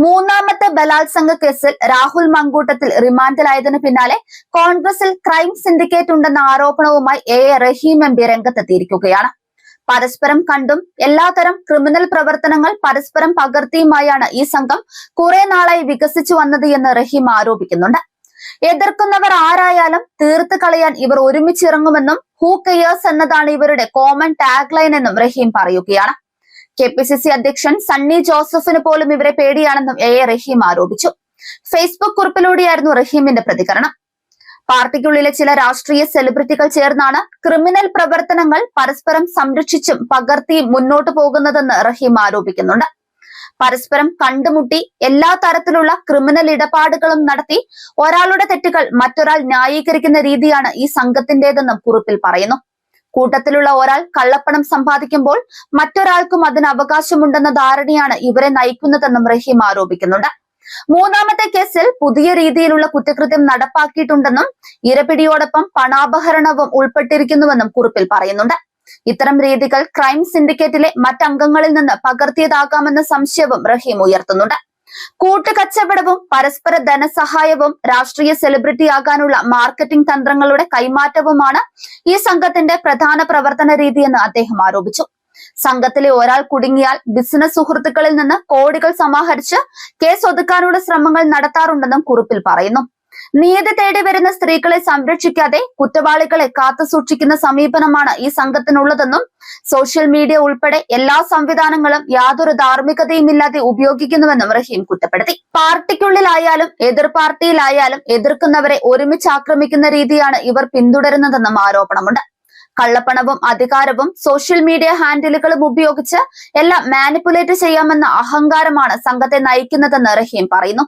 മൂന്നാമത്തെ ബലാത്സംഗ കേസിൽ രാഹുൽ മങ്കൂട്ടത്തിൽ റിമാൻഡിലായതിനു പിന്നാലെ കോൺഗ്രസിൽ ക്രൈം സിൻഡിക്കേറ്റ് ഉണ്ടെന്ന ആരോപണവുമായി റഹീം എം പി രംഗത്തെത്തിയിരിക്കുകയാണ്. പരസ്പരം കണ്ടും എല്ലാത്തരം ക്രിമിനൽ പ്രവർത്തനങ്ങൾ പരസ്പരം പകർത്തിയുമായാണ് ഈ സംഘം കുറെ നാളായി വികസിച്ചു വന്നത് എന്ന് റഹീം ആരോപിക്കുന്നുണ്ട്. എതിർക്കുന്നവർ ആരായാലും തീർത്ത് കളയാൻ ഇവർ ഒരുമിച്ചിറങ്ങുമെന്നും ഹൂ കെയേഴ്സ് എന്നതാണ് ഇവരുടെ കോമൺ ടാഗ് ലൈൻ എന്നും റഹീം പറയുകയാണ്. KPCC അധ്യക്ഷൻ സണ്ണി ജോസഫിന് പോലും ഇവരെ പേടിയാണെന്നും റഹീം ആരോപിച്ചു. ഫേസ്ബുക്ക് കുറിപ്പിലൂടെയായിരുന്നു റഹീമിന്റെ പ്രതികരണം. പാർട്ടിക്കുള്ളിലെ ചില രാഷ്ട്രീയ സെലിബ്രിറ്റികൾ ചേർന്നാണ് ക്രിമിനൽ പ്രവർത്തനങ്ങൾ പരസ്പരം സംരക്ഷിച്ചും പകർത്തിയും മുന്നോട്ടു പോകുന്നതെന്ന് റഹീം ആരോപിക്കുന്നുണ്ട്. പരസ്പരം കണ്ടുമുട്ടി എല്ലാ തരത്തിലുള്ള ക്രിമിനൽ ഇടപാടുകളും നടത്തി ഒരാളുടെ തെറ്റുകൾ മറ്റൊരാൾ ന്യായീകരിക്കുന്ന രീതിയാണ് ഈ സംഘത്തിന്റേതെന്നും കുറിപ്പിൽ പറയുന്നു. കൂട്ടത്തിലുള്ള ഒരാൾ കള്ളപ്പണം സമ്പാദിക്കുമ്പോൾ മറ്റൊരാൾക്കും അതിന് അവകാശമുണ്ടെന്ന ധാരണയാണ് ഇവരെ നയിക്കുന്നതെന്നും റഹീം ആരോപിക്കുന്നുണ്ട്. മൂന്നാമത്തെ കേസിൽ പുതിയ രീതിയിലുള്ള കുറ്റകൃത്യം നടപ്പാക്കിയിട്ടുണ്ടെന്നും ഇരപിടിയോടൊപ്പം പണാപഹരണവും ഉൾപ്പെട്ടിരിക്കുന്നുവെന്നും കുറിപ്പിൽ പറയുന്നുണ്ട്. ഇത്തരം രീതികൾ ക്രൈം സിൻഡിക്കേറ്റിലെ മറ്റംഗങ്ങളിൽ നിന്ന് പകർത്തിയതാകാമെന്ന സംശയവും റഹീം ഉയർത്തുന്നുണ്ട്. കൂട്ടുകച്ചവടവും പരസ്പര ധനസഹായവും രാഷ്ട്രീയ സെലിബ്രിറ്റി ആകാനുള്ള മാർക്കറ്റിംഗ് തന്ത്രങ്ങളുടെ കൈമാറ്റവുമാണ് ഈ സംഘത്തിന്റെ പ്രധാന പ്രവർത്തന രീതിയെന്ന് അദ്ദേഹം ആരോപിച്ചു. സംഘത്തിലെ ഒരാൾ കുടുങ്ങിയാൽ ബിസിനസ് സുഹൃത്തുക്കളിൽ നിന്ന് കോടികൾ സമാഹരിച്ച് കേസ് ഒതുക്കാനുള്ള ശ്രമങ്ങൾ നടത്താറുണ്ടെന്നും കുറിപ്പിൽ പറയുന്നു. നീതി തേടി വരുന്ന സ്ത്രീകളെ സംരക്ഷിക്കാതെ കുറ്റവാളികളെ കാത്തുസൂക്ഷിക്കുന്ന സമീപനമാണ് ഈ സംഘത്തിനുള്ളതെന്നും സോഷ്യൽ മീഡിയ ഉൾപ്പെടെ എല്ലാ സംവിധാനങ്ങളും യാതൊരു ധാർമ്മികതയുമില്ലാതെ ഉപയോഗിക്കുന്നുവെന്നും റഹീം കുറ്റപ്പെടുത്തി. പാർട്ടിക്കുള്ളിലായാലും എതിർ പാർട്ടിയിലായാലും എതിർക്കുന്നവരെ ഒരുമിച്ച് ആക്രമിക്കുന്ന രീതിയാണ് ഇവർ പിന്തുടരുന്നതെന്നും ആരോപണമുണ്ട്. കള്ളപ്പണവും അധികാരവും സോഷ്യൽ മീഡിയ ഹാൻഡിലുകളും ഉപയോഗിച്ച് എല്ലാം മാനിപ്പുലേറ്റ് ചെയ്യാമെന്ന അഹങ്കാരമാണ് സംഘത്തെ നയിക്കുന്നതെന്ന് റഹീം പറയുന്നു.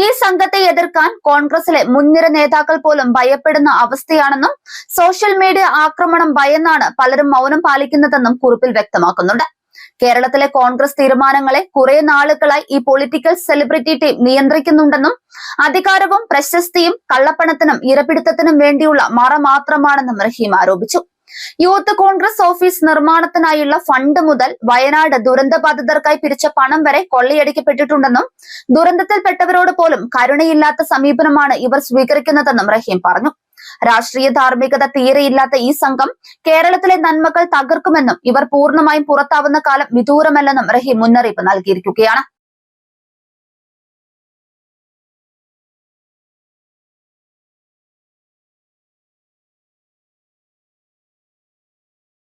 ഈ സംഘത്തെ എതിർക്കാൻ കോൺഗ്രസിലെ മുൻനിര നേതാക്കൾ പോലും ഭയപ്പെടുന്ന അവസ്ഥയാണെന്നും സോഷ്യൽ മീഡിയ ആക്രമണം ഭയന്നാണ് പലരും മൗനം പാലിക്കുന്നതെന്നും കുറിപ്പിൽ വ്യക്തമാക്കുന്നുണ്ട്. കേരളത്തിലെ കോൺഗ്രസ് തീരുമാനങ്ങളെ കുറെ നാളുകളായി ഈ പൊളിറ്റിക്കൽ സെലിബ്രിറ്റി ടീം നിയന്ത്രിക്കുന്നുണ്ടെന്നും അധികാരവും പ്രശസ്തിയും കള്ളപ്പണത്തിനും ഇരപിടുത്തത്തിനും വേണ്ടിയുള്ള മറ മാത്രമാണെന്നും റഹീം ആരോപിച്ചു. യൂത്ത് കോൺഗ്രസ് ഓഫീസ് നിർമ്മാണത്തിനായുള്ള ഫണ്ട് മുതൽ വയനാട് ദുരന്തബാധിതർക്കായി പിരിച്ച പണം വരെ കൊള്ളയടിക്കപ്പെട്ടിട്ടുണ്ടെന്നും ദുരന്തത്തിൽപ്പെട്ടവരോട് പോലും കരുണയില്ലാത്ത സമീപനമാണ് ഇവർ സ്വീകരിക്കുന്നതെന്നും റഹീം പറഞ്ഞു. രാഷ്ട്രീയ ധാർമ്മികത തീരെയില്ലാത്ത ഈ സംഘം കേരളത്തിലെ നന്മകൾ തകർക്കുമെന്നും ഇവർ പൂർണ്ണമായും പുറത്താവുന്ന കാലം വിദൂരമല്ലെന്നും റഹീം മുന്നറിയിപ്പ് നൽകിയിരിക്കുകയാണ്.